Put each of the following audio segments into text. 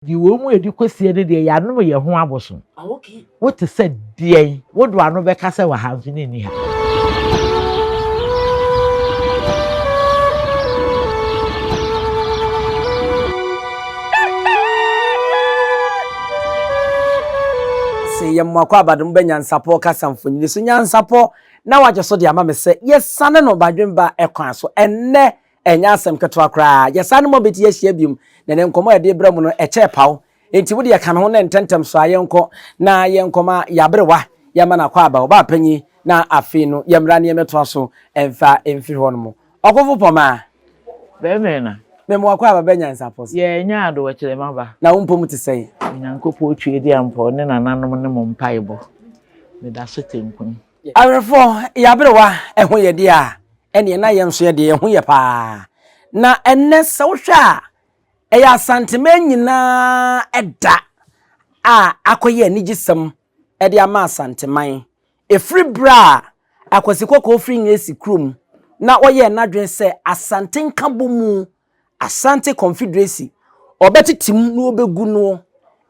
di wo mu edi kwasie de de ya no ye ho aboso okay what said die wo do ano be kasa wa ha nso ni ha se yemma kwa abadum be NYANSAPO kasamfonyini so NYANSAPO na waje so de ama me se yesane no badwemba ekwan so enne enya asem keto akra yesane mo beti yehia bium na ne nkomo ede brem no eche paw enti wo de ka me ho na ntentem so ayenko na yenkoma yabrewa yama na kwa aba oba panyi na afi no yemra ne yemeto so emfa emfi ho no mo okofo poma be me na memo akwa aba be NYANSAPO ye nya ado wa kire maba na wompom te sei nyankopo twie di ampo ne nananom ne mo mpaibo me da so tenkun awrefo yabrewa eho ye de a ene na yenso ye de eho ye pa na enne se wo hwa eya Asantehene nyina eda a akoye anigisem ede ama Asanteman efri bra akwasikoko ofri ngesi krum na oye nadwen se Asante nkabomu Asante Confederacy obetitim no obegu no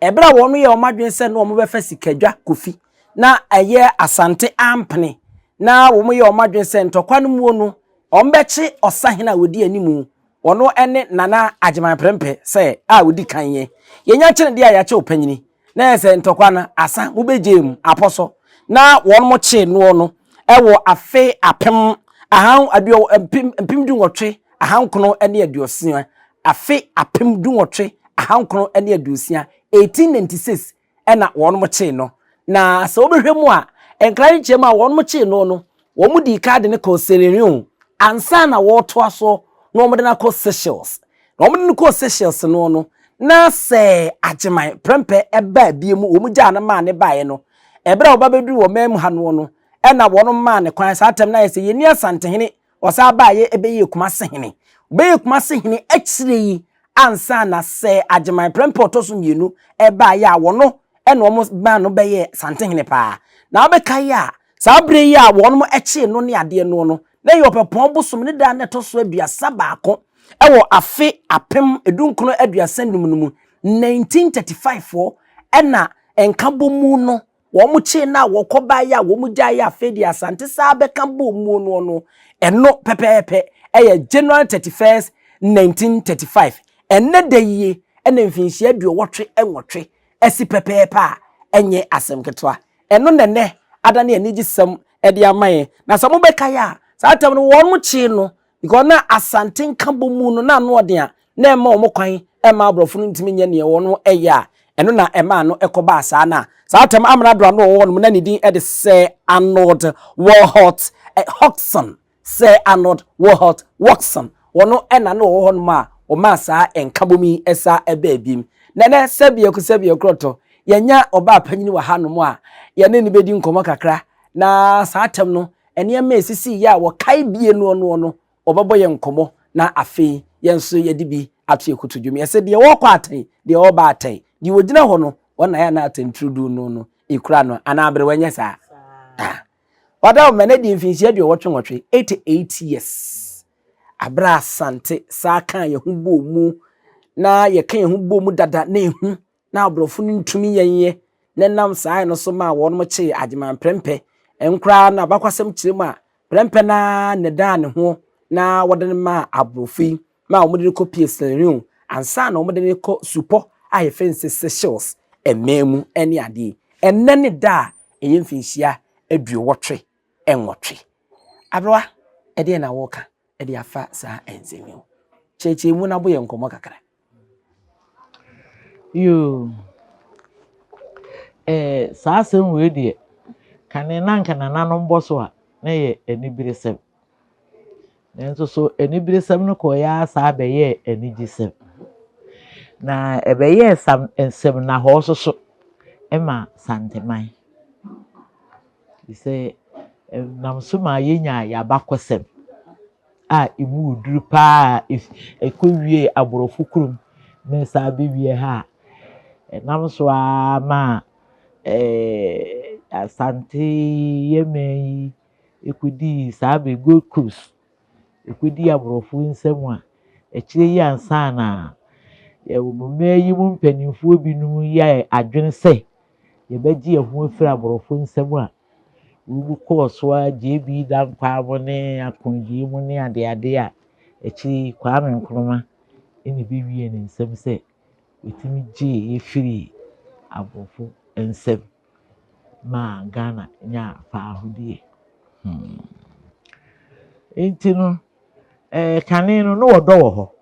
ebra wonu ye omadwen se no omobefa sikadwa kofi na eye Asante ampene na womo ye omadwen se ntokwa no mu no ombechi Osahena wodi animu wono ene nana Agyemang Prempeh se a wodi kanye yenya kire de ya che opanyini na se ntokwa na asa mubegem aposo na wono mo che no no ewo afe apem ahan aduo empim du nwotwe ahan kono ene aduosia afe apem du nwotwe ahan kono ene aduosia 1896 ena wono mo che no na so obehwemu a enkrari chema wono mo che no no wo mu di card ne ko selenium ansa na wo to aso no mo de na ko Seychelles no mo de ko Seychelles no no na se Agyemang Prempeh eba biemu wo mu gya na ma ne bae no ebra oba bedu wo mem ha no no ena wono ma ne kwan sa atem na yese yeni Asantehene osa bae ebeye Kumasehene obeye Kumasehene akire yi ansa na se Agyemang Prempeh otoso mienu eba ya wono ena omo ba no beye Asantehene pa na obeka ya sa bre ya wono mo eche no ne ade no no na yo pepon bosom ne da na toso aduasa baako ewo afe apem edunkuno aduasa numunumu 1935 ena enkabomu no wo mu che na wo koba ya wo mu gya ya afe di Asante sa bekambomu no no eno pepepe eye January 31st 1935 enne de yi ena mfinhia aduowotwe enwotwe esi pepepe a enye asem ketwa eno nene adane anigisem ede amaye na so mo beka ya sa atem no wo mu che no because na Asante nkabomu no na no ode a na ema omo kwan ema abrofo no ntimi nya ne wo no eya eno na ema no ekoba asa na sa atem amra do no wo no na ne din ede se Arnold Warhot Hodgson se Arnold Warhot Watson wono ena no wo no ma o ma sa enkabomi esa eba bim nene sebie kroto yenya oba panyini wa hanom a ye ne ne bedi nkomo kakra na sa atem no ene ema esisi ya wo kai bie no no obabo ye nkomo na afi yenso ye dibi apse kutudwumi ese de wo kwa atan de wo ba atan di wogina ho no wona ya na atantrudu no ikura no ana abre wanye sa wada mene di mfinsia de wotwe 88 years abra Asante sa kan ye hubo mu na ye kan ye hubo mu dada na ehu na abrofo ntumi yenye na nam saa no so ma won mo che Agyemang Prempeh enkura na bakwasem kiremu a Prempeh na ne da ne ho na wodene ma abrofi ma omudene ko PSLU ansa na omudene ko supo aye fence Seychelles ememu ene ade enne ne da eye mfinhia aduowotwe enwotwe abroa ede na woka ede afa sa enzemi cheche mu na boye nkomo kakra yo sa sem we de kane nanka nananom boso a na ye enibiresem nenso so enibiresem no ko ya sa beye enigisem na ebeye sam ensem na ho so ema Santeman ise nam so ma yenya ya bakosem a imu uduru pa ekowie aborofu kurum me sa biwie ha nam so ma Asante yemei ekudi sa be go cruise ekudi aborofu nsem a ekire yi ansa na ye wo meyi mu mpanimfo binom ye adwene se ye beji ehu afira borofo nsam a wo course wa JB dan kwa mo ne akonji mu ne ade a echi kwa me nkroma ene bi wie ne nsam se wetimi je efiri aborofo nsam ma Ghana nya fa ahudie enti no kane no wodo wo ho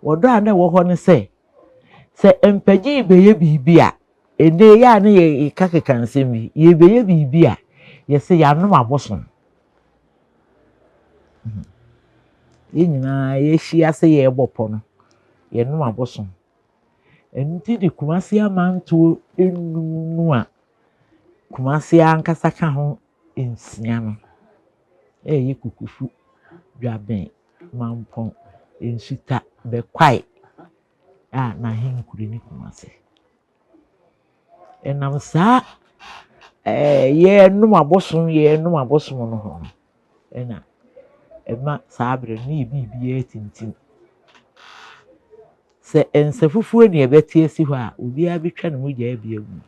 wodo a na wo ho ne se empagi beye bibia ene ya ne ye kakeka nsem bi ye beye bibia ye se ya no abosom ye nyina ye hia se ye bopo no ye no abosom enti di Kumasi amanto enunu a Kumasi ankasa ka ho ensia no ye kukufu dwaben mampon ensuta be kwai na henkuri ni Kumasi enam sa ye no abosom no ho ena ema sabre ni bibia tintim se ensafufuo ne ebetie si ho a obi a betwa ne mogya abia gu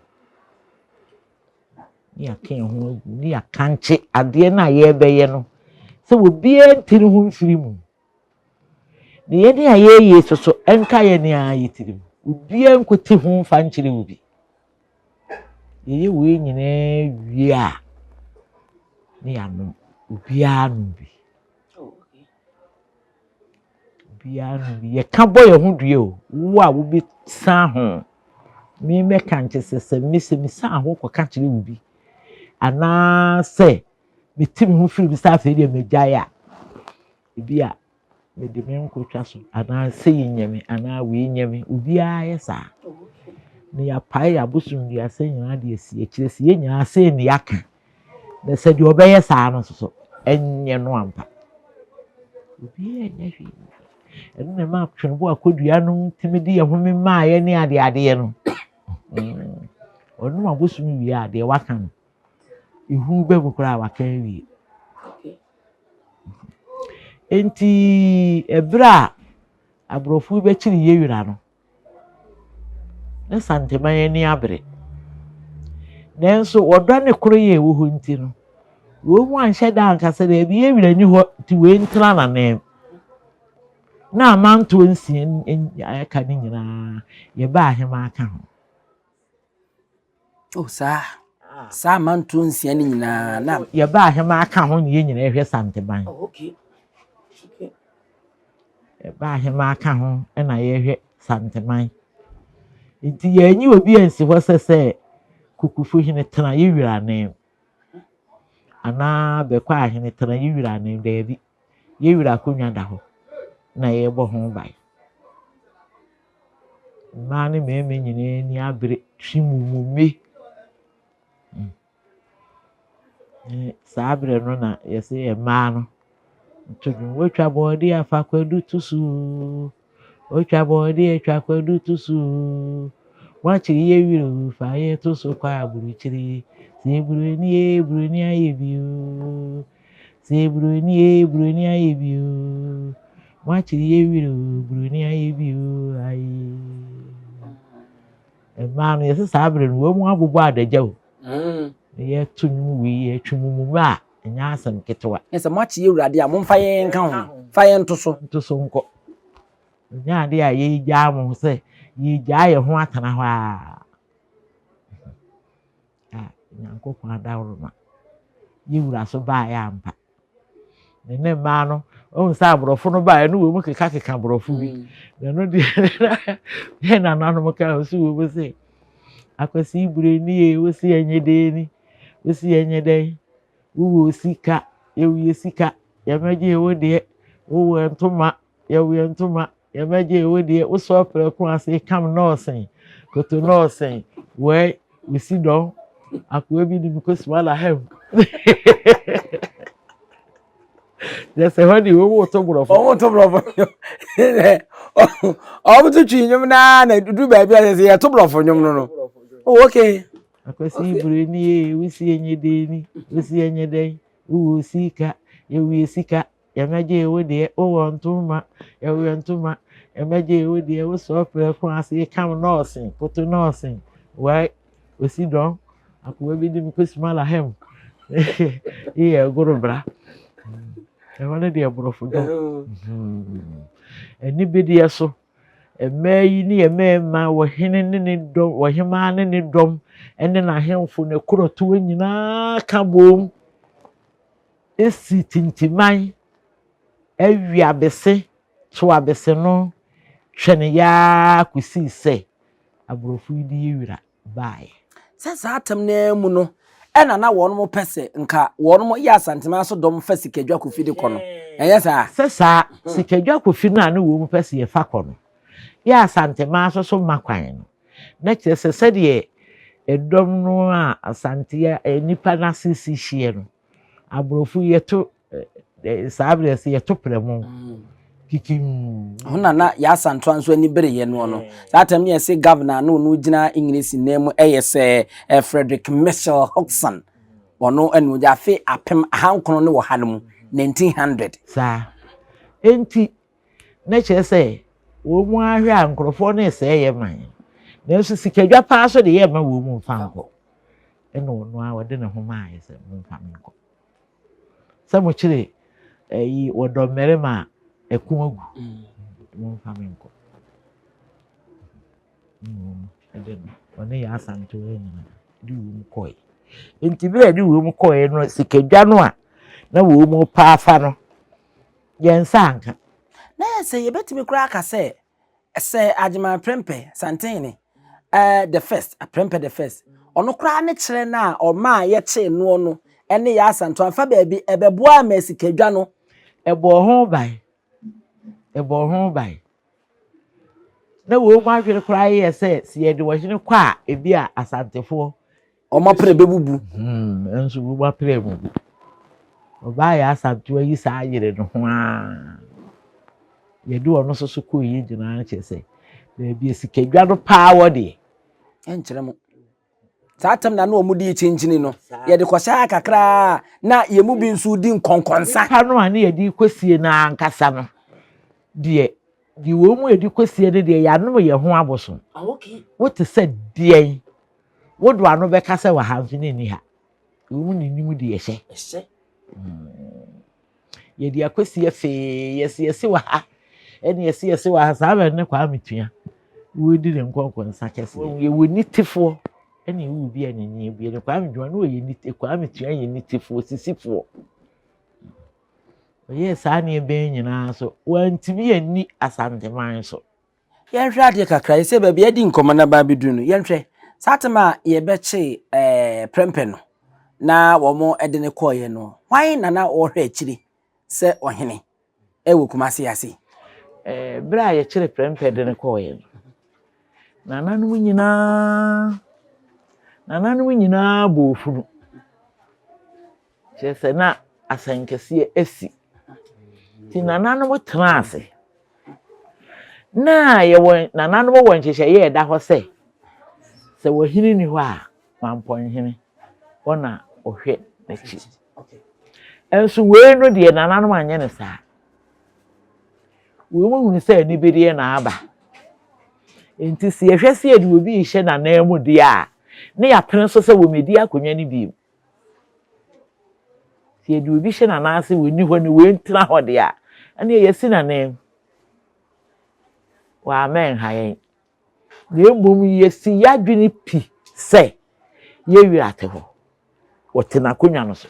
ni akan ho agu ni akanche ade na ye beye no se obi antiri ho mfiri mu ne ye ne aye soso enka ye ne aye tiri mu obi ankoti ho fa nkyere obi ye we nyina wie a ni anom obi anu bi ye ka boy ho due o wo a wo bi sa ho mi me kan se mi sa ho ko ka kire wo bi ana se mi tim ho firi bi sa fe de megyae a bi a me de me nko twa so ana se yinyame ana we yinyame obi a yesa ni ya pai abusum bi ase nyina de esi kire se ye nyina se ni aka na se de obeye sa no so enye no ampa obi enye hwi ene ma twenbo akodua no timidi ye home ma ye ne ade no onu abusum wi ade waka no ihu bebu kura waka wi enti ebra abrofu be kiri ye wira no ne santeman ye ni abre nenso wodo ne koro ye wo ho nti no wo mu anhye da ankasa da bi ye wira ni ho ti we ntra na ne na amanto nsien aka ni nyina ye ba ahema aka ho sa amanto nsien ni nyina na ye ba ahema aka ho ne ye nyina ehwe santeman okay ye ba ahema aka ho na ye hwe santeman nti ye nyi obi ansi ho sese kukufu hine tena ye wira ne ana be kwa hine tena ye wira ne da bi ye wira konwa da ho na ye bo ho bai mani me nyine ni abre twimumume sabre no na ye se ye ma no tudun wotwa body afa kwadu tusu wotwa body atwa kwadu tusu wachiri ye wiro fa ye tusu kwa aburuchiri se buru ni aye biu se buru ni aye biu wachiri ye wiro buru ni aye biu ayi man ye se sabre no wo mu abubu adagya o ye tunum wi ye twumum a nya asem ketwa ese machi ewurade a momfa ye nka ho fa ye ntoso nko nya ade a ye gya mo se ye gya ye ho atana ho a nyanko kwa dawro ma ye wura so ba ya ampa ne ma no o nsa abrofo no ba no we mu keka abrofo bi no de ye na nanu ka o si we se akwasi ibure ni e wo si enyede ni wo si enyede wo sika ye wo sika ya meje wo de wo ntoma ya wo ntoma ya meje wo de wo so pre ko ase kam nursing koto nursing we si don akwa bi ni because wala hem yes e hodi wo to brofo o bu twi nyum na dudu ba bia se ye to brofo nyum no okay akwasi ibure ni e wo si enyede ni wo si enyede wo sika ya wo sika ya meje wo de wo ntoma ya wo ntoma emeje we de we so pre ko ase kam nursing photo nursing why we see don akwa bi di mi ko smala hem yeah guru bra e wona de abrofo do eni bi de so emayi ni emema wo hene ne dom wo hema ne dom ene na hemfo ne kroto nyina ka bom esi tintiman awia bese so abese no hwene ya kusi se abrofo di yewira bai sasa atam na mu no ena na won mo pese nka won mo ya Asantema so dom fa sikadwa kofi de kono enye sa sasa sikadwa kofi na na wo mo pese ye fa kono ya Asantema so makwan no na kire se de edom no a Asante nipa na sisi hie no abrofo yeto sabre se yeto premo kikim hona na ya Asantwa nso ani bere ye no satam ye se governor no gina English name se Frederick Mitchell Hodgson wono enu ja fe apem ahankono ne wo hanom 1900 sa enti na kire se wo mu ahwe ankrofo ne se ye man na so sikadwa pa so de ye ma wo mu fanko eno no a wode ne ho ma ye se mu fanko sa mo kire yi wodo merema ekumagu mu fanko eden woni ya Asante nyina di wo mu koi enti bi di wo mu koi no sikadwa no a na wo mu pa afa no yensa anka na se ye betimi kura aka se Agyemang Prempeh Asantehene the first Prempeh the first ono kura ne kire na o ma ye che no no ene ya Asante afa ba bi ebeboa ma sikadwa no ebo ho bai na wo mu ahwere kura ye se ye de wo hene kwa ebi a Asantefo o ma pre bebubu enso wo ma pre mu oba ya Asante yi sa yire no ho a ye do ono so ko yi gina na che se be sikadwa do power de enkire mo satam na no omudi chinchini no ye de kwasha kakra na ye mu bi nsu di nkonkonsa pa no ane ye di kwasie na ankasa no de di wo mu ye di kwasie de ya no ye ho aboso okay what say de wo do ano be kasa wa hanfi ni ha wo mu ni nimu de ye hye ye di akwasie fe yesi wa ha ene yesi wa ha sa ba ne kwa metua wo di ne nkonkonsa kese ye wo nitifo ene wu bi anenye bi ne kwa medwa no ye niti kwa metua ye nitifo sisifo oye sa ne be nyina so wantimi ani Asantema so yenhwe ade kakra se ba bia di nkomo na ba bidu no yenhwe satama ye beche Prempeh no na wo mo ede ne koye no hwan na wo hwe akiri se ohene ewo kumase yase bra ye kire Prempeh de ne koye no nananu nyina bo funu chese na asankese esi ti nananu trance na ye won nananu wo nchehye ye da ho se wo hini ni ho a mampon hini wona ohwe na chi enso we no de nananu anye ne sa we mo hunu se ni bedie na aba enti se ehwe se edi obi hye na namu de a ne ya pren so se wo medi akonwa ni bi se edi obi hye na na se we ni ho ni we ntra ho de a ane ye si na nam wa men hayen ne mbom ye si yadwini pi se ye wirate ho wote na konwa no so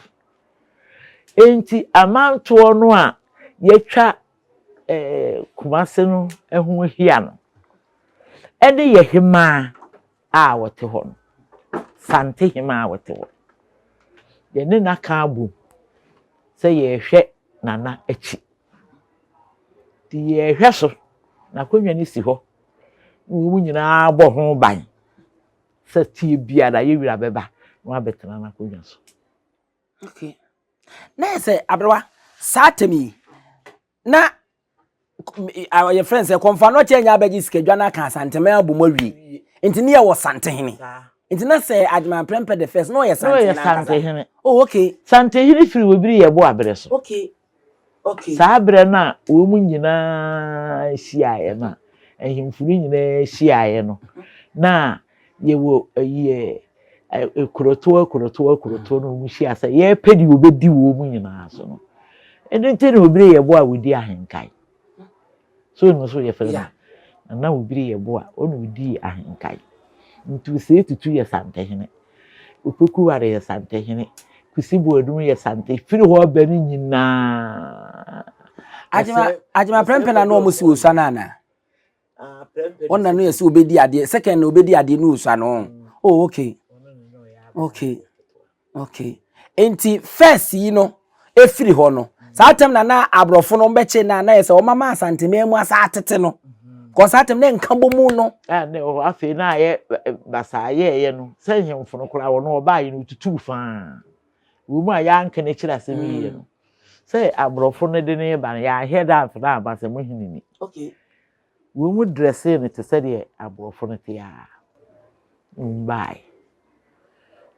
enti amanto no a ye twa kumase no ehun hia no ene ye hema a wote ho no Asantehene a wote ho ye ne na ka abu se ye hwe nana achi ti ye hwe so na konwa ni si ho wo nyina abo ho ban se tie bia da ye wira beba no abetena na konwa so okay na se abrewa satemi na your friends say konfa no chenya abaji sikadwa na kan Asantema abumo wi ntini ye wo Asantehene ntina say Agyemang Prempeh the first no ye Asantehene Asantehene oh okay Asantehene firi wobiri ye bo abere so okay Okay. Sabre na wo mu nyina hyiaye na ehimfuru nyina hyiaye no na ye wo ye kuroto no mu hyia sa ye pedi obedi wo mu nyina so no eno nti na obire ye bo a wodi ahenkai so no so ye fere na obire ye bo a ono wodi ahenkai nti se tutu ye Asantehene opoku ware ye Asantehene kusibo odum ye Asante firi ho ba ni nyina Agyemang Prempeh na no mo si osa na na. Prempeh Ona no yesi obedi ade, second no obedi ade no osa no. Oh, okay. Okay. Enti first yi no efiri ho no. Saa tem na abrofo no beche na yesi o mama Asante memu asa atete no. Ko saa tem na nka bomu no. Ne o afi na ye basa ye no. Se hemfo no kura wo no oba yi no tutu fa. Wo mu aya nka ne kira asem yi no. Se abrofo no de ne ba ya head out na abasa mo hinini. Okay. Wo mu dresse ne te se de abrofo no te ya. Mbai.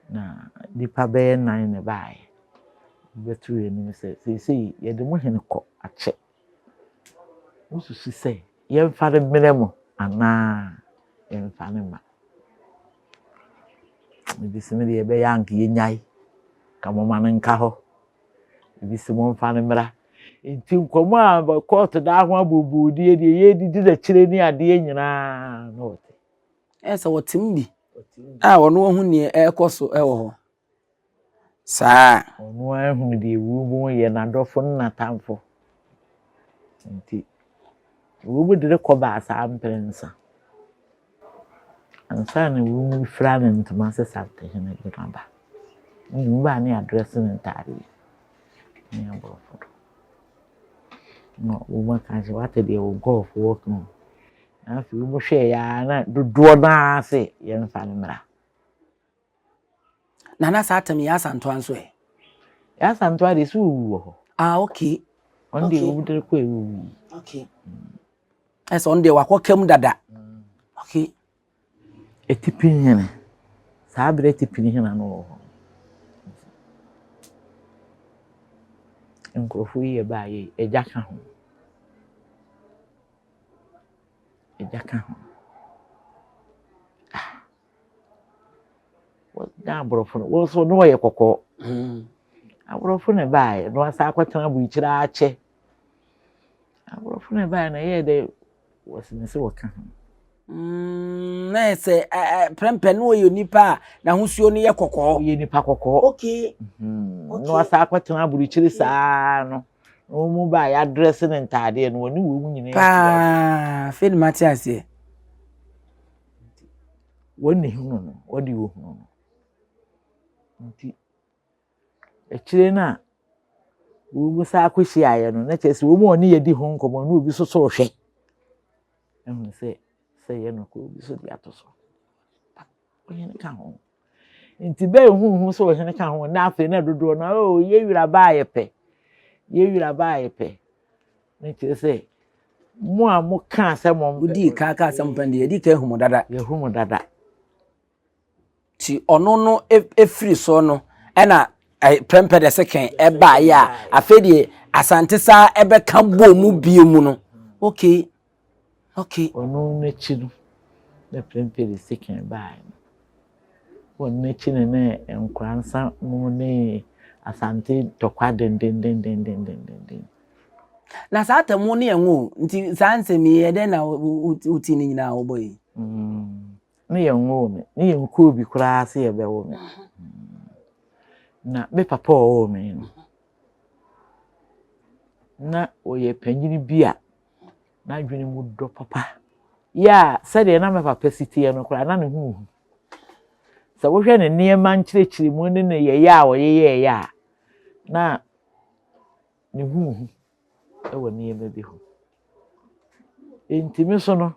Na dipa be nan ne bai. Betu ye ni se ye de mo hen ko ache. Ususu se ye mfa de meremo ana ye mfa ne ma. Bisi me ye be yank ye nyai. Ka mo man nka ho. Bisi mo mfa ne mra. Nti nkomo a ba court da ho abobodi de ye didi da kire ni ade nyina no. Esa wotim bi. Wono hu ne ekoso ewo ho. Saa Ono ahunu de wu mu ye na dofo na tamfo. Nti wo bu de ko ba sa amprensa. Ansa na wo mu fra na ntuma se Asantehene de naba. Mu ba ni address na ntare. Ni abofo. No wo ma kan se wate de wo golf work no. Na fi wo hwe ya na dodo na ase ye mfa ne mra. na saa tem ya Asanto anso e. Ya Asanto ade su wo ho. Okay. Onde wo de ko ewu. Okay. Esa onde wakokam dada. Okay. Etipin hene. Sabre etipin hene no ho. Nkrofo ye ba ye eja ka ho. Eja ka ho. Wo da brofo no wo so no ye kokko. Abrofo ne ba ye no asa akwatena bu ikira ache. Abrofo ne ba na ye de wosinese wo ka ho. Na ese Prempeh no ye nipa na husuo no ye kokko. Ye nipa kokko. Okay. No asa akwatena bu ikira saa no. No mu ba ya dress ne ntade no woni wo mu nyina. Pa, Fed Matthias ye. Woni hunu no, wodi wo hunu no. Nti ekire na wo mu sa akohia aye no na chese wo mu oni ye di ho nkomo na obi so so hwe. Ehun se ye no ko obi so di atoso. Onye ne ka ho. Nti be hu so onye ne ka ho na afi na dodo na o ye wira ba aye pe. Ye wira ba aye pe. Na chese mu a mu ka asem mo Udi ka asem pande ye di ka hu mo dada. Ye hu mo dada. Ti ono no efiri so no na Prempeh the second eba ya afedie Asante sa ebe ka bo mu bie mu no. Okay. Ono na chi no na Prempeh the second ba. Ono na chi ne nkransa mu ne Asante tokwa den. Na sa atamu ne enwo nti sansem ye de na uti ni nyina wo boy. Ne yenwo me ne yenko bi kura se ye be wo me. Na me papa o me no. Na oye panyini bia na adwene mu do papa. Ya sede na me papa sitie no kura na ne hu. Sa wo hwe ne niema nkyerechire mu ne ye ya wo ye ya. Na ne hu e wo niema bi ho. Entimi so no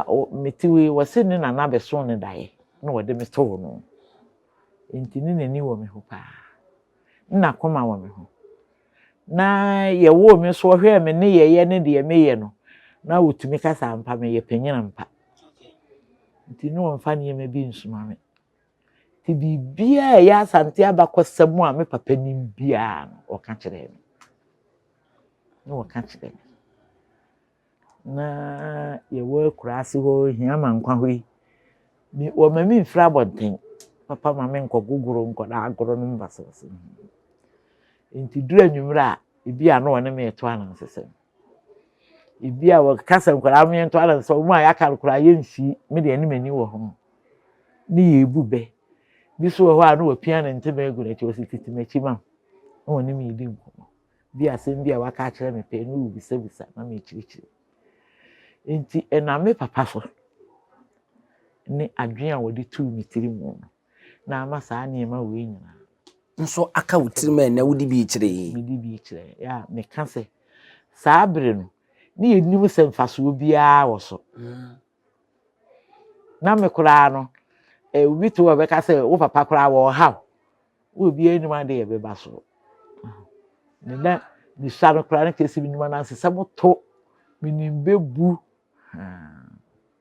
o metiwe wose ne na be so ne dae na wode me to no. Entini ne ni wo me ho pa. Na koma wo me ho. Na ye wo me so hwe me ne ye ne de me ye no. Na wotumi kasa ampa me ye panyina mpa. Nti no mfa ne me bi nsuma me. Ti bibia ya Asante abakosem a me papa nim bia no o ka kire me. na wɔka kyerɛ na yɛwɔ kurase hɔ hia ma nkwa hɔ yi ni wɔma mi mfra bɔnten papa ma me nkɔgogoro nkɔda agoro no mbasase nti dura nwumra ebi a no wɔne me to anansesɛm ebi a wɔkasa nkɔda me to anansesɛm mu a yaka nkɔda yɛnsi me de ani mani wɔ ho ni yebu bɛ bi so wɔ hɔ a no wɔpia ne ntema egu na kyɛ osititimachi ma na wɔne me yedi nkɔmɔ bi asɛm bi a waka kyerɛ me pɛ no wo bisa na me kyirikyiri nti na me papa so ne adwen a wɔde tu me tiri mu no na ama saa nneɛma wɔ nyina nso aka wo tiri ma na wodi bi kyerɛ me di bi kyerɛ ya me ka sɛ saa bere no ne yɛnim sɛ mfasoɔ biara wɔ so na me koraa no obi to wɔ bɛka sɛ wo papa koraa wɔ haw wo bi anim ade yɛ bɛba so ne na ne sua no koraa ne kɛse bi nim na sɛ moto menim bɛbu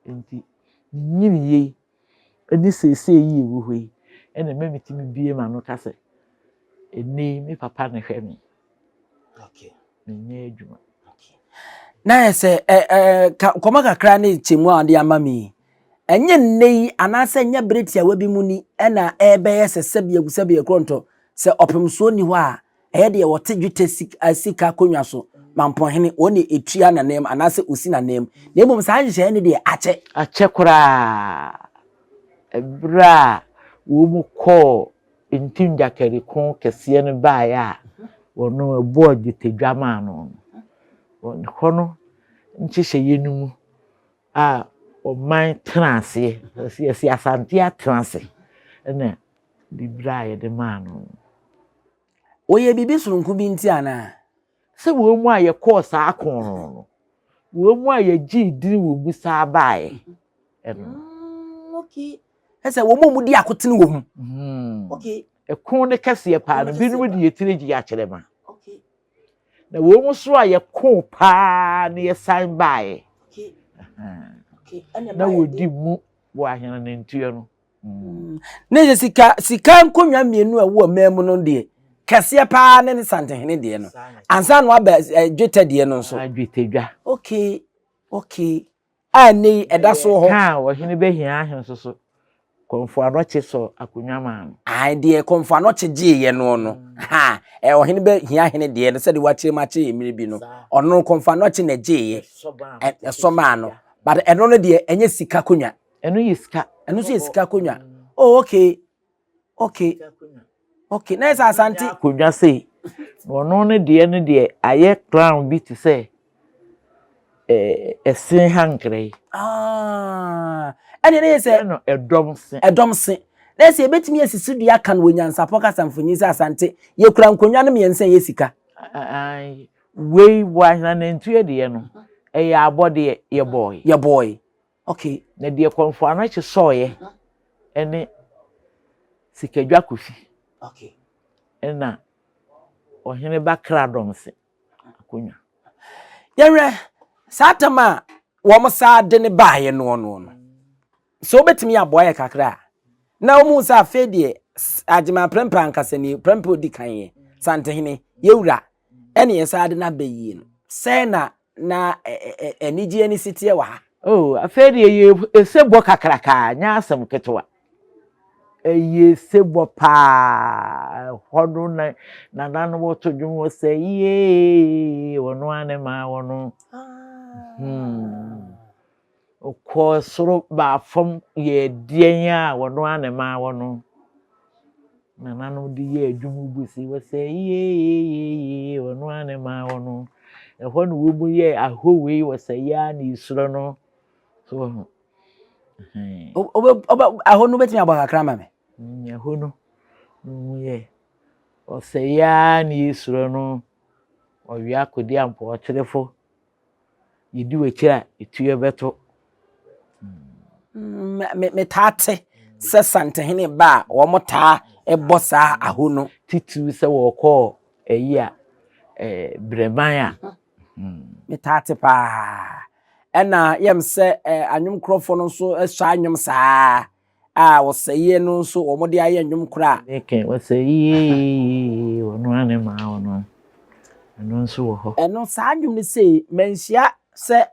nti nyini ye ani sese yi ewu hɔ yi ɛna me metimi bie ma no ka sɛ eni me papa ne hwɛ me okay menye adwuma na yɛsɛ kɔma kakra ne kyemu a de ama mi enye nnei anase nya bretia wabi mu ni ɛna ɛbɛyɛ sɛ sɛbia kronto sɛ opemso ni hɔ a ɛyɛ de wɔte dwete sika konwa so mampɔhene wɔne etua na nem anase osi na nem na emom saa nhyehyɛ ne de akyɛ koraa ebra wo mu kɔ ntinja kariko kɛseɛ no baeɛ a wɔno ebo dwetedwa ma no wɔn no nhyehyɛ yenu a ɔman transe si asante atranse na bibra yɛ de ma no oye bibi surunku bi nti ana sɛ wo mu a yɛ kɔ saa kon no wo mu a yɛ gi dini wo bu saa bae okay ese wo mu di akotene wo mu okay ekon ne kɛseɛ paa no bi no de yɛtire gi akyerɛ ma okay na wo mu so a yɛ kon paa ne yɛ san bae okay na wo di mu wo ahena ne ntua no ne sika nkonwa mienu a wo memu no de kɛseɛ paa ne Asantehene de no ansa no aba dwetɛ de no nso dwetedwa okay ani ɛda so ho ka wo hene behia ahene so konfo anoche so akonwa ma no ai de konfo anoche gye no ha wo hene behia ahene de no sɛ de wakyere ma kye emire bi no ɔno konfo anoche na gye so ma no but ɛno no de enye sika konwa ɛno yɛ sika ɛno so yɛ sika konwa okay na esa Asante konwa sei ɔno ne de ayɛ crown bi te sɛ ɛsen hankre ɛne ne sɛ no ɛdɔm se na sɛ ebetimi asisi dua kan wɔ NYANSAPO kasamfonyi sɛ Asante ye kura nkonwa no miɛnsa yɛ sika wei wa na ntua de no ɛyɛ abɔde yɛ boy okay na de konfo anoche sɔɔyɛ ɛne sikadwa kofi okay ena ohene bakra domse akonwa yɛrɛ satama wo mo sa de ne baaye no so betimi aboa kakra na wo mu sa fe de Agyemang Prempeh ankasa ni Prempeh odi kan ye Asantehene yewura ene ye sa de na bayi no sɛ na enije ni sitie wa ha afe de ye esebo kakraka nya asem ketwa eye sebo pa hodo na nanu wo to dwom sɛ ye wono ane ma wono okɔ soro ba fam ye dien a wono ane ma wono nanu di ye dwom busi wo sɛ ye wono ane ma wono ɛhɔ no wo mu ye ahowe wo sɛ ya ni suro no so aho no betimi abɔ kakra ma me ɛhɔ no mu ye wo sɛ ya ni suro no owi akodi ampo ɔkyerefo yidi wekira etuye beto me tate sɛ Asantehene ba wo mota ebo saa aho no titu sɛ wo kɔ eyi a breman a me tate pa ɛna yem sɛ anwom krofo no so ɛsɔ anwom saa a wo sɛye no so wo mode ayɛ anwom kra eke wo sɛ yi wo no ane ma wo no ɛno nso wɔ hɔ ɛno saa nnwom ne sei manhyia sɛ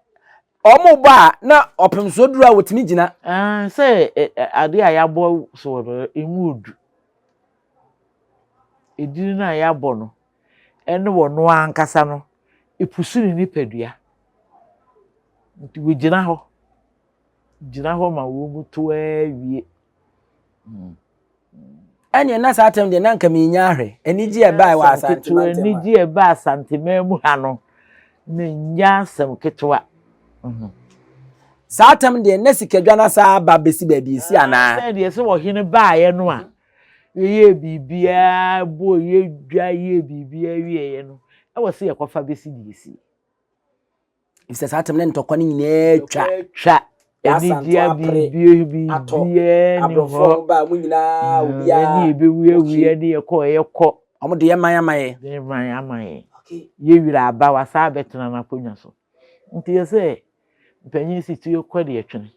ɔmo ba na ɔpem so duru a wotimi gyina sɛ ade a yɛabɔ so no emu odu edini na yɛabɔ no ɛne wɔ no ankasa no epusu ne nipadua nti wogyina hɔ ma wo mu to awie ɛne na saa tem de na nka menya ahwɛ anigye ɛbaa wɔ Asante anigye ɛbaa Asante mu ha no na nya asɛm ketewa saa tem de na sikadwa na saa ba besi baabi esi ana sɛ de sɛ wɔ hene baayɛ no a ye bibia bo ye dwa ye bibia wie no ɛwɔ sɛ yɛkɔfa besi de esi ifsɛ saa tem na ntɔkwa ne nyinaa twa anigye bibia ni ho ba mu nyinaa obia ni ebewie ne yɛkɔ ɔmo de yɛman ye wira aba wasa betena na konwa so nti yɛsɛ mpanyin si tu yɛkɔ de yɛtwene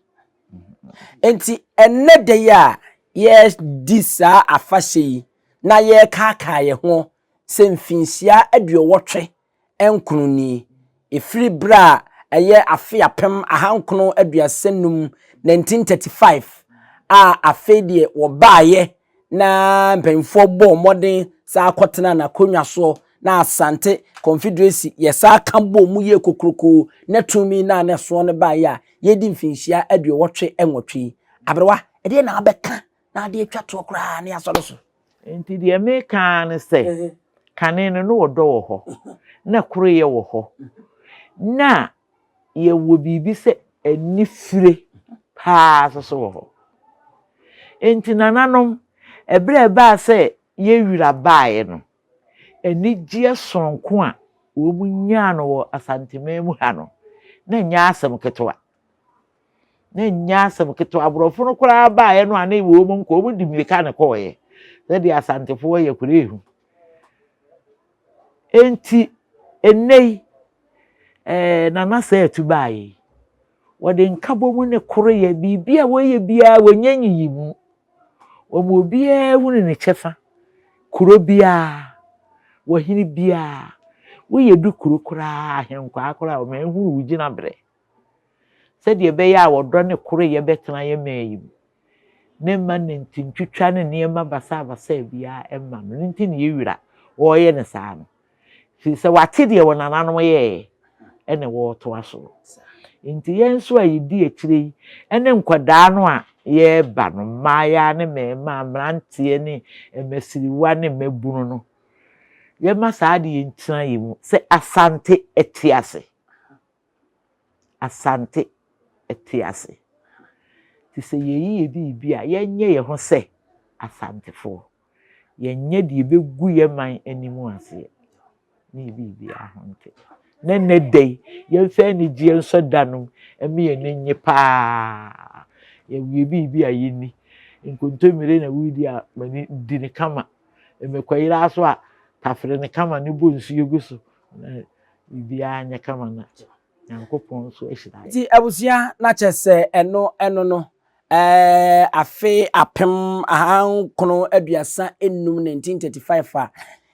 enti ɛnɛ de ya yes disa afahye na ye kaka ye ho se mfinsia aduowotwe enkroni efiri bra eye afe apem ahankono aduasanum 1935 afe de wo baaye na mpanfo bɔ modern sa akotena na konwa so na Asante Confederacy yesa kambo mu ye kokroko na tumi na ne so ne baaye a ye di mfinsia aduowotwe enwotwe abrewa ede na abeka na de atwa to kra na asoro so enti de me kan ne se kane no wodo wo ho na koro ye wo ho na ye wo bibi se ani fire pa so wo ho enti nananom ebre ba se ye wira baaye no ani gie sonko a wo munya no wo Asante mu ha no na nya asem ketewa abrofo no kura baaye no ane wo mu nko mu di mirika ne koye se de Asantefo ye kura ehu enti enei nana se atu baaye wode nkabo mu ne koro ye bibia wo ye bia wonyanyi mu wo mo bia hu ne chefa kuro bia wo hini bia wo ye du kuro kura ahenkwa akora o ma hu wugina bre se de be ya wodo ne koro ye betena ye mayim ne man ntintwitwa ne niema basa bia emma no nti ne yewira wo ye ne saa no se wate de wo nananom ye ene wo to aso nti yenso ayidi akire ene nkwadaa no a ye ba no maya ne mema mrantie ne emasiriwa ne mabunu no ye masa de yentina yimu se Asante etiase Asante etiase ti se yeyi bibia yenye ye ho se Asantefo yenye de begu ye man animu ase ni bibia ho nte ne dey ye fa ni gie nso danom eme ye nenye pa ye wie bibia yini nkontomire na wudi a mani di ne kama emekwayira so a tafere ne kama ne bonsu yeguso bibia anya kama na yankopon so ehira ti abusia na chese eno no afe apem ahankono aduasa enum 1935 a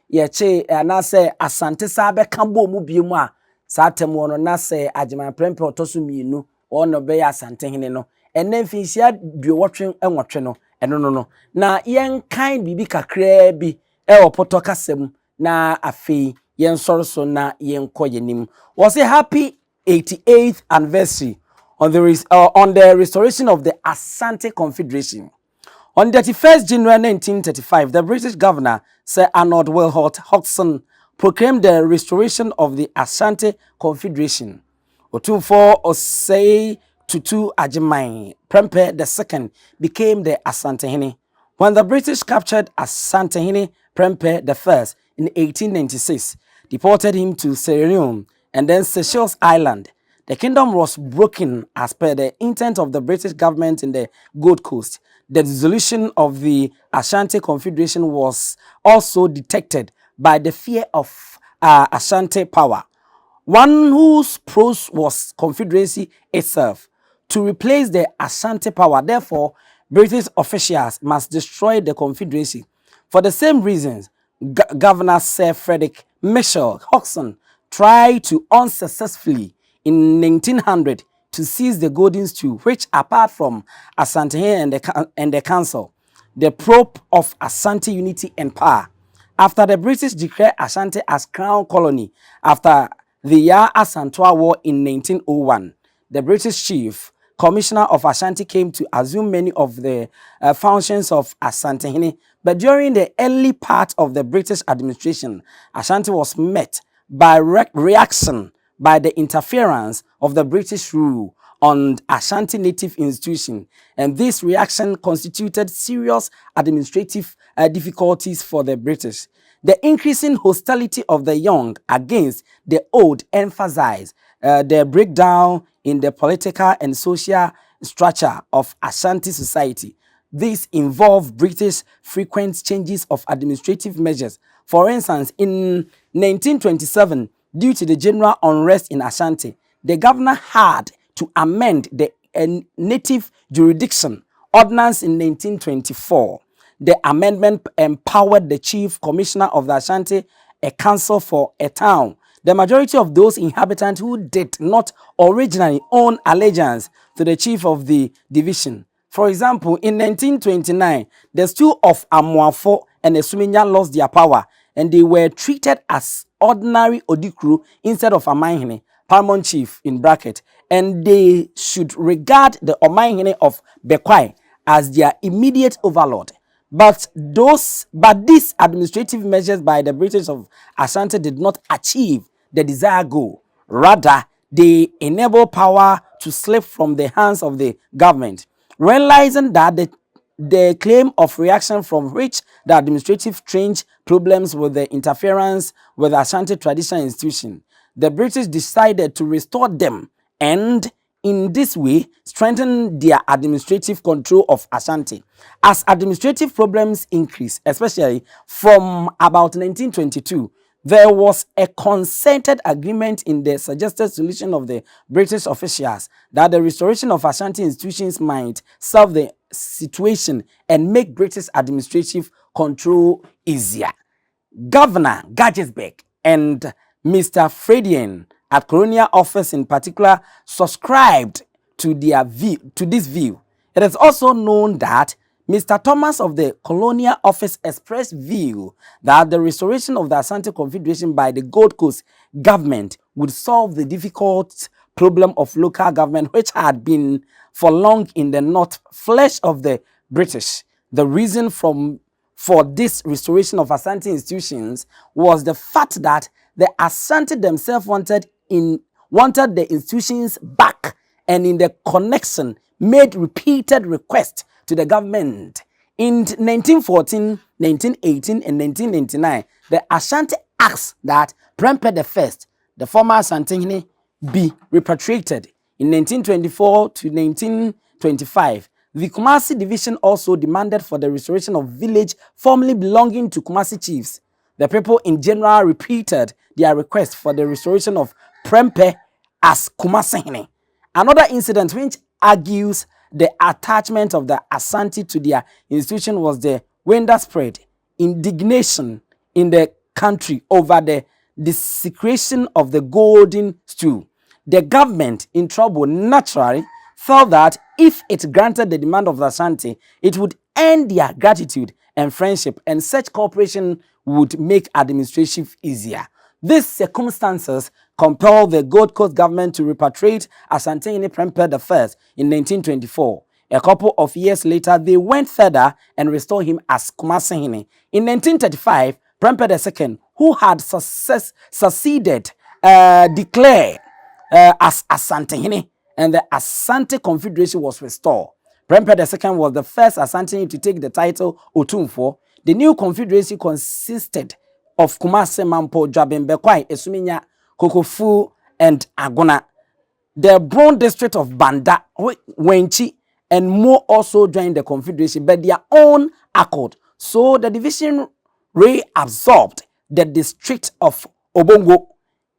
ye che na se Asante sa be kambo mu biemu a sa temo no na se Agyemang Prempeh otoso mienu ono be ya Asantehene no ene mfinsia duowotwe enwotwe no eno no na yen kan bibi kakra bi poto kasem na afe yen sorso na yen koyenim was a happy 88th anniversary on the restoration of the Asante Confederation. On the 31st January 1935, the British governor, Sir Arnold Wilhot Hodgson, proclaimed the restoration of the Asante Confederation. Otumfo Osei Tutu Agyemang Prempeh II became the Asantehene. When the British captured Asantehene Prempeh I in 1896, deported him to Sierra Leone and then Seychelles Island, the kingdom was broken as per the intent of the British government in the Gold Coast. The dissolution of the Ashanti Confederation was also detected by the fear of Ashanti power, one whose pros was Confederacy itself. To replace the Ashanti power, therefore, British officials must destroy the Confederacy. For the same reasons, Governor Sir Frederick Michelle Hodgson tried to unsuccessfully in 1900 to seize the golden stool, which apart from Asantehene and the council, the prop of Asante unity and power. After the British declared Ashanti as crown colony after the Ya Asantewaa War in 1901, the British chief commissioner of Ashanti came to assume many of the functions of Asantehene. But during the early part of the British administration, Ashanti was met by reaction by the interference of the British rule on Ashanti native institution, and this reaction constituted serious administrative difficulties for the British. The increasing hostility of the young against the old emphasized the breakdown in the political and social structure of Ashanti society. This involved British frequent changes of administrative measures. For instance, in 1927, due to the general unrest in Ashanti, the governor had to amend the native jurisdiction ordinance in 1924. The amendment empowered the chief commissioner of the Ashanti a council for a town. The majority of those inhabitants who did not originally own allegiance to the chief of the division. For example, in 1929, the stew of Amuafo and Esuminya lost their power, and they were treated as ordinary Odikru instead of Amanhene, paramount chief in bracket, and they should regard the Omanhene of Bekwai as their immediate overlord. But these administrative measures by the British of Ashanti did not achieve the desired goal. Rather, they enable power to slip from the hands of the government. Realizing that the claim of reaction from which the administrative strange problems with the interference with Ashanti traditional institution, the British decided to restore them and in this way strengthen their administrative control of Ashanti. As administrative problems increased, especially from about 1922, there was a concerted agreement in the suggested solution of the British officials that the restoration of Ashanti institutions might solve the situation and make British administrative control easier. Governor Ghagisbeg and Mr. Fredian at Colonial Office in particular subscribed to this view. It is also known that Mr. Thomas of the Colonial Office expressed view that the restoration of the Asante Confederation by the Gold Coast government would solve the difficult problem of local government which had been for long in the north flesh of the British. The reason for this restoration of Asante institutions was the fact that the Asante themselves wanted the institutions back, and in the connection made repeated requests to the government. In 1914, 1918, and 1999, the Ashanti asked that Prempeh I, the former Asantehene, be repatriated. In 1924 to 1925, the Kumasi division also demanded for the restoration of village formerly belonging to Kumasi chiefs. The people in general repeated their request for the restoration of Prempeh as Kumasihene. Another incident which argues the attachment of the Asante to their institution was the widespread indignation in the country over the desecration of the golden stool. The government, in trouble, naturally felt that if it granted the demand of the Asante, it would earn their gratitude and friendship, and such cooperation would make administration easier. These circumstances compelled the Gold Coast government to repatriate Asantehene Prempeh I in 1924. A couple of years later, they went further and restored him as Kumasihene. In 1935, Prempeh II, who had succeeded, declared as Asantehene, and the Asante Confederation was restored. Prempeh II was the first Asantehene to take the title Otumfo. The new confederation consisted of Kumase, Mampo, Dwabin, Bekwai, Esuminya, Kokofu, and Agona. The Brown district of Banda, Wenchi, and more also joined the confederation by their own accord. So the division reabsorbed the district of Obongo,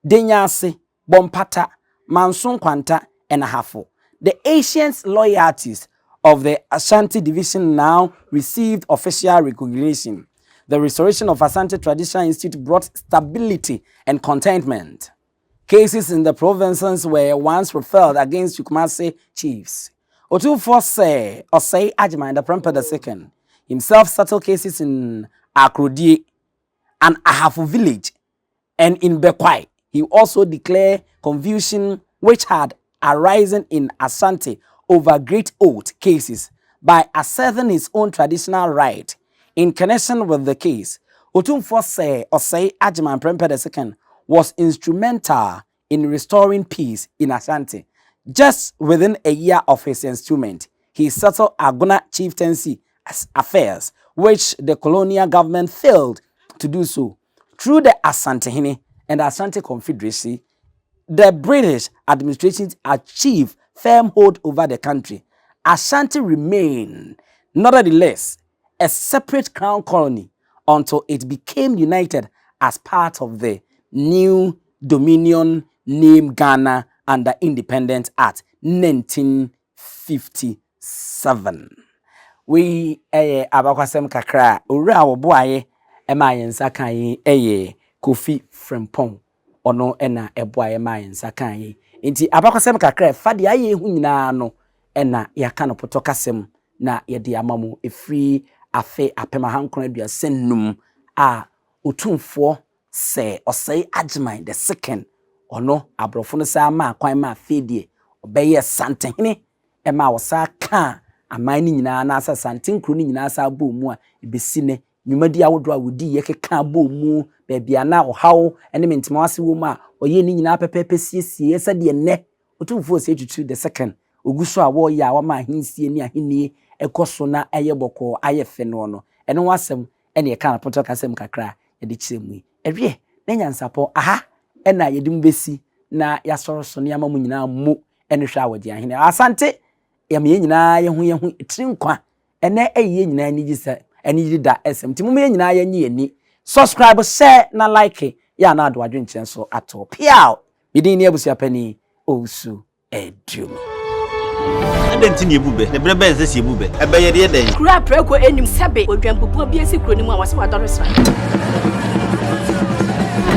Denyase, Bompata, Mansun Kwanta, and Ahafo. The ancient loyalties of the Ashanti division now received official recognition. The restoration of Asante Traditional Institute brought stability and contentment. Cases in the provinces were once referred against Kumasi chiefs. Otumfuo say Osei Agyemang the Prempeh II himself settled cases in Akrodi and Ahafu village and in Bekwai. He also declared confusion which had arisen in Asante over great oath cases by asserting his own traditional right. In connection with the case, Otumfuo say Osei Agyemang Prempeh II was instrumental in restoring peace in Ashanti. Just within a year of his enthronement, he settled Aguna chieftaincy affairs, which the colonial government failed to do so. Through the Asantehene and Ashanti Confederacy, the British administration achieved firm hold over the country. Ashanti remained, nevertheless, a separate crown colony until it became united as part of the new dominion named Ghana under Independence Act 1957. We abakwasem kakra owura oboaye NYANSAPO kan Kofi Prempeh ono ena eboaye NYANSAPO kan nti abakwasem kakra fade aye hu nyina no ena yaka no potokasem na yede amamu efri afe apema hankron aduasennum a Otumfuo say Osei Agyemang the second ono abrofo no sa ma kwan ma fedie obeye Asantehene ema wosa ka aman ni nyina na asa Santenkru ni nyina asa bo mu a ebesine nwumadi awodo a wodi ye keka bo mu be bia na ohaw ene mentima wase wo mu a oye ni nyina pepepe siesie esa de ne Otumfuo say tutu the second oguso a wo ya wa ma ahensie ni ahenie ekoso na eye boko aye fe no no ene wasem ene ye kan poto kasem kakra ye de kyeremu ewie na NYANSAPO aha ena yedim besi na yasoroso ne amamu nyina mu ene hwa awodi ahene Asante yame nyina ye hu trinkwa ene eye nyina ni gisa ene yida SM timu ye nyina ye nyi ni subscribe share na like ya na ado adwenkyerɛ so ato piao bidin ne abusu apani Osu Edum Adenti ne ebube ne brebe nse si ebube ebe ye de den kura preko enim sebe odwampopo bi esi kuro ni mu awase wadɔresra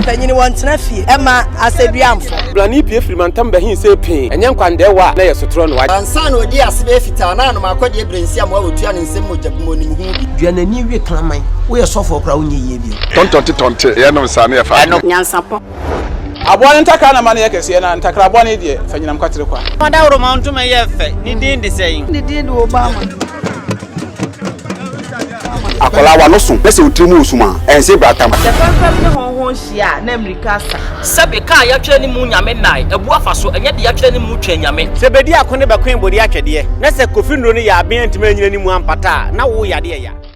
Tanyini wantena fie ema aseduamfo blani pie frimantam behin se pin enye nkwande wa na yesotro no wa ansa na odi asebe fita na anoma akɔde ebrensi am wa wotua ne nsem mojabimo ni hu bi duanani wie klaman wo ye sofo kra wo nye bi tontonte ye no sa na ye fa NYANSAPO abone ntaka na mane yekese na ntakra abone de fanyinam kwatere kwa mada woro ma ntoma ye fe ni din de sɛyin ni din de Obama akola wa no so pese otrimu osuma ense bratam the Prempeh ne honhon hia na America sa sebe ka ya twɛ ni mu nyame nai ebu afa so enye de ya twɛ ni mu twɛ nyame sebedi akone bakwen bodi atwede na se Kofi Nro ne ya aben antima nyina ni mu ampata na wo yade ya